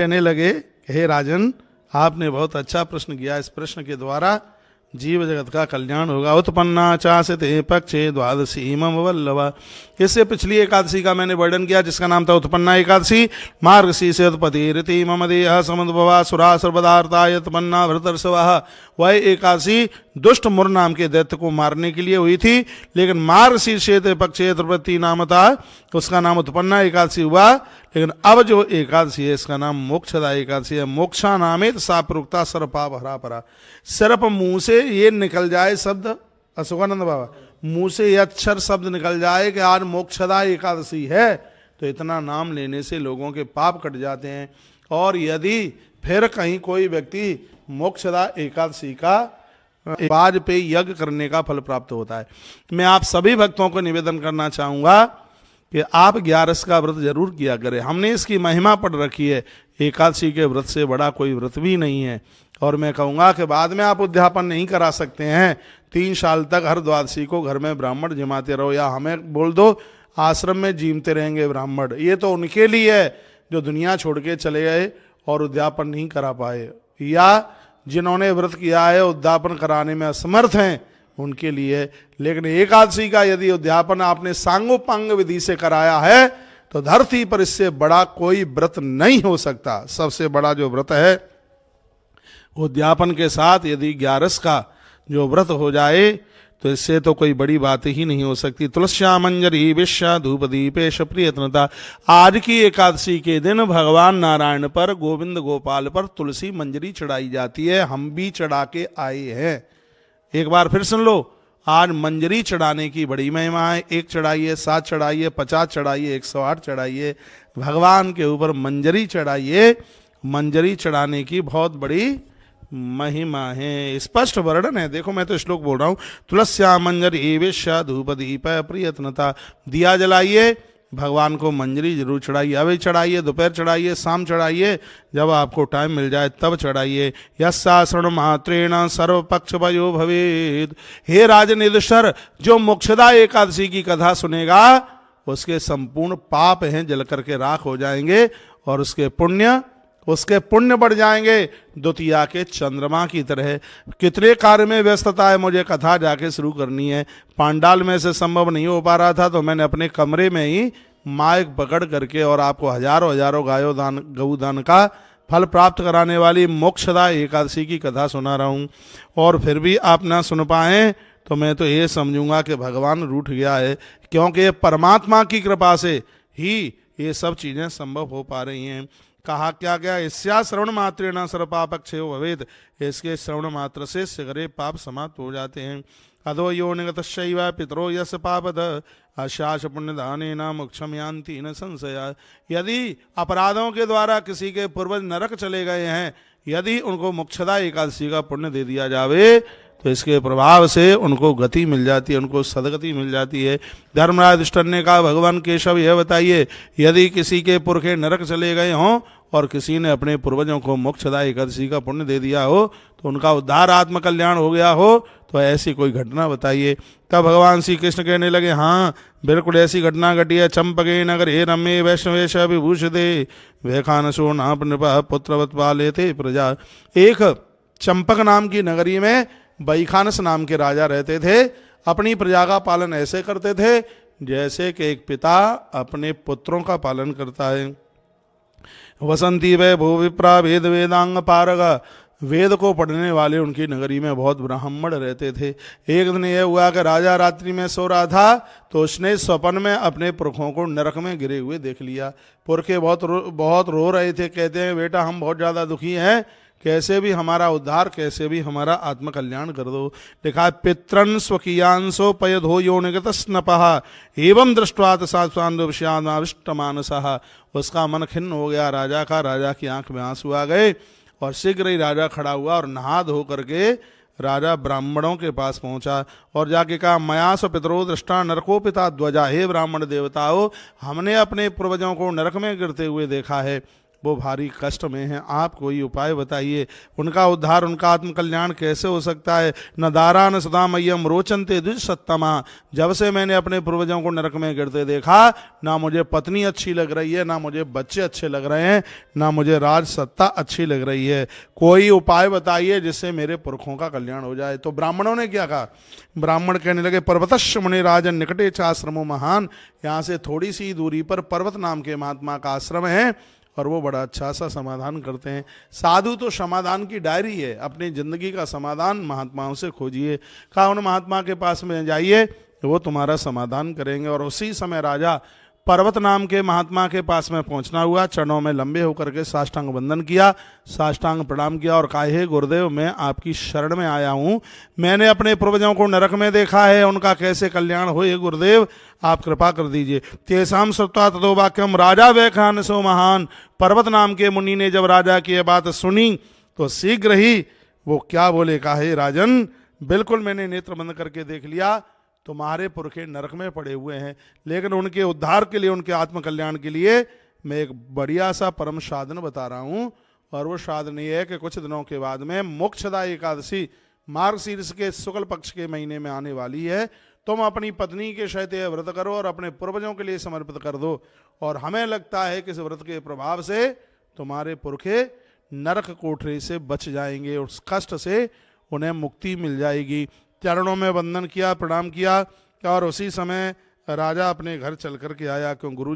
कहने लगे, हे राजन, आपने बहुत अच्छा प्रश्न किया। इस प्रश्न के द्वारा जीव जगत का कल्याण होगा। उत्पन्ना चासते पक्षे द्वादशी मम वल्लभा। इससे पिछली एकादशी का मैंने वर्णन किया जिसका नाम था उत्पन्ना एकादशी। मार्गशी से उत्पत्ति रीति मम देह समुद्भवा सुरा सर्वदार्ता उत्पन्ना भरतर्षवः। वह एकादशी दुष्ट मुर नाम के दैत्य को मारने के लिए हुई थी, लेकिन मार्गशीर्ष पक्षे त्रिपत्ति नाम था, उसका नाम उत्पन्ना एकादशी हुआ। लेकिन अब जो एकादशी है इसका नाम मोक्षदा एकादशी है। मोक्षा नामेत सा प्रोक्ता सर्पाप हरा परा। सर्प मुंह से ये निकल जाए शब्द, अशोकानंद बाबा, मुंह से यह अक्षर शब्द निकल जाए कि आज मोक्षदा एकादशी है, तो इतना नाम लेने से लोगों के पाप कट जाते हैं। और यदि फिर कहीं कोई व्यक्ति मोक्षदा एकादशी का बाज पे यज्ञ करने का फल प्राप्त होता है। मैं आप सभी भक्तों को निवेदन करना चाहूँगा कि आप 11 का व्रत जरूर किया करें। हमने इसकी महिमा पढ़ रखी है, एकादशी के व्रत से बड़ा कोई व्रत भी नहीं है। और मैं कहूँगा कि बाद में आप उद्यापन नहीं करा सकते हैं, 3 साल तक हर द्वादशी को घर में ब्राह्मण जिमाते रहो, या हमें बोल दो आश्रम में जीमते रहेंगे ब्राह्मण। ये तो उनके लिए है जो दुनिया छोड़ के चले गए और उद्यापन नहीं करा पाए, या जिन्होंने व्रत किया है उद्यापन कराने में असमर्थ हैं, उनके लिए। लेकिन एकादशी का यदि उद्यापन आपने सांगोपांग विधि से कराया है तो धरती पर इससे बड़ा कोई व्रत नहीं हो सकता। सबसे बड़ा जो व्रत है उद्यापन के साथ यदि 11 का जो व्रत हो जाए तो इससे तो कोई बड़ी बात ही नहीं हो सकती। तुलस्या मंजरी विश्या धूप दीपेश प्रियतनता। आज की एकादशी के दिन भगवान नारायण पर, गोविंद गोपाल पर तुलसी मंजरी चढ़ाई जाती है। हम भी चढ़ा के आए हैं। एक बार फिर सुन लो, आज मंजरी चढ़ाने की बड़ी महिमा है। 1 चढ़ाइए, 7 चढ़ाइए, 50 चढ़ाइए, 108 चढ़ाइए, भगवान के ऊपर मंजरी चढ़ाइए। मंजरी चढ़ाने की बहुत बड़ी महिमा है, स्पष्ट वर्णन है। देखो मैं तो श्लोक बोल रहा हूँ, तुलस्या मंजरी विश्या धूप दीप प्रियतनता। दिया जलाइए, भगवान को मंजरी जरूर चढ़ाइए। अभी चढ़ाइए, दोपहर चढ़ाइए, शाम चढ़ाइए, जब आपको टाइम मिल जाए तब चढ़ाइए। यस्सा श्रवण मात्रेण सर्व पक्ष भयो भवेद। हे राजन युधिष्ठिर, जो मोक्षदा एकादशी की कथा सुनेगा उसके संपूर्ण पाप हैं जल करके राख हो जाएंगे और उसके पुण्य बढ़ जाएंगे द्वितीया के चंद्रमा की तरह। कितने कार्य में व्यस्तता है, मुझे कथा जाके शुरू करनी है। पांडाल में से संभव नहीं हो पा रहा था तो मैंने अपने कमरे में ही माइक पकड़ करके और आपको हजारों गौदान का फल प्राप्त कराने वाली मोक्षदा एकादशी की कथा सुना रहा हूँ। और फिर भी आप ना सुन पाए तो मैं तो ये समझूंगा कि भगवान रूठ गया है, क्योंकि परमात्मा की कृपा से ही ये सब चीजें संभव हो पा रही हैं। कहा क्या गया, इसया श्रवण मात्रेण सर्वपापक्षयो भवेत्। इसके श्रवण मात्र से सगरे पाप समाप्त हो जाते हैं। अधो यो निगतश्चैव पितरो यस्य पापद अशास पुण्यदानेन मोक्षम यान्ति न संशय। यदि अपराधों के द्वारा किसी के पूर्वज नरक चले गए हैं, यदि उनको मोक्षदा एकादशी का पुण्य दे दिया जावे तो इसके प्रभाव से उनको गति मिल जाती है, उनको सदगति मिल जाती है। धर्मराज युधिष्ठिर ने कहा, भगवान केशव यह बताइए, यदि किसी के पुरखे नरक चले गए हों और किसी ने अपने पूर्वजों को मोक्षदा एकादशी का पुण्य दे दिया हो तो उनका उद्धार आत्म कल्याण हो गया हो, तो ऐसी कोई घटना बताइए। तब भगवान श्री कृष्ण कहने लगे, हाँ बिल्कुल ऐसी घटना घटी है। चंपके नगर हे रम्ये वैष्णवेश विभूषिते वैखानसो नाप नृपः पुत्रवत् पालयते प्रजा। एक चंपक नाम की नगरी में वैखानस नाम के राजा रहते थे। अपनी प्रजा का पालन ऐसे करते थे जैसे कि एक पिता अपने पुत्रों का पालन करता है। वसंती वै भू विप्रा वेद वेदांग पारग। वेद को पढ़ने वाले उनकी नगरी में बहुत ब्राह्मण रहते थे। एक दिन यह हुआ कि राजा रात्रि में सो रहा था तो उसने स्वप्न में अपने पुरखों को नरक में गिरे हुए देख लिया। पुरखे बहुत रो रहे थे। कहते हैं, बेटा हम बहुत ज़्यादा दुखी हैं, कैसे भी हमारा उद्धार, कैसे भी हमारा आत्मकल्याण कर दो। लिखा है, पितरन स्वकीयांशो पयधो यो निगत स्नपः एवं दृष्टवात सात्वान्विष्ट मानसः। उसका मन खिन्न हो गया राजा का। राजा की आंख में आंसू आ गए और शीघ्र ही राजा खड़ा हुआ और नहा धो करके राजा ब्राह्मणों के पास पहुंचा और जाके कहा, मयास पितरो दृष्टा नरकोपिता ध्वजा। हे ब्राह्मण देवताओं, हमने अपने पूर्वजों को नरक में गिरते हुए देखा है। वो भारी कष्ट में हैं, आप कोई उपाय बताइए, उनका उद्धार, उनका आत्मकल्याण कैसे हो सकता है। न दारा न सुदामय्यम रोचनते दुष्सत्तमा, जब से मैंने अपने पूर्वजों को नरक में गिरते देखा, ना मुझे पत्नी अच्छी लग रही है, ना मुझे बच्चे अच्छे लग रहे हैं, ना मुझे राज सत्ता अच्छी लग रही है, कोई उपाय बताइए जिससे मेरे पुरखों का कल्याण हो जाए। तो ब्राह्मणों ने क्या कहा, ब्राह्मण कहने लगे, पर्वतस्य मुनि राजन निकटे चाश्रमो महान, यहाँ से थोड़ी सी दूरी पर पर्वत नाम के महात्मा का आश्रम है और वो बड़ा अच्छा सा समाधान करते हैं। साधु तो समाधान की डायरी है, अपनी जिंदगी का समाधान महात्माओं से खोजिए। कहा उन महात्मा के पास में जाइए, वो तुम्हारा समाधान करेंगे। और उसी समय राजा पर्वत नाम के महात्मा के पास में पहुंचना हुआ, चरणों में लंबे होकर के साष्टांग वंदन किया, साष्टांग प्रणाम किया और कहा, हे गुरुदेव, मैं आपकी शरण में आया हूं, मैंने अपने पूर्वजों को नरक में देखा है, उनका कैसे कल्याण हो, हे गुरुदेव आप कृपा कर दीजिए। तेसाम श्रुत्वा ततो वाक्यम राजा व्याख्यान सो महान, पर्वत नाम के मुनि ने जब राजा की यह बात सुनी तो शीघ्र ही वो क्या बोले, कहा, हे राजन, बिल्कुल मैंने नेत्र बंद करके देख लिया, तुम्हारे पुरखे नरक में पड़े हुए हैं, लेकिन उनके उद्धार के लिए, उनके आत्मकल्याण के लिए मैं एक बढ़िया सा परम साधन बता रहा हूं। और वो साधन ये है कि कुछ दिनों के बाद में मोक्षदा एकादशी मार्गशीर्ष के शुक्ल पक्ष के महीने में आने वाली है, तुम अपनी पत्नी के सहित यह व्रत करो और अपने पूर्वजों के लिए समर्पित कर दो। और हमें लगता है कि इस व्रत के प्रभाव से तुम्हारे पुरखे नरक कोठरी से बच जाएंगे, उस कष्ट से उन्हें मुक्ति मिल जाएगी। चरणों में वंदन किया, प्रणाम किया और उसी समय राजा अपने घर चल कर के आया, क्यों गुरु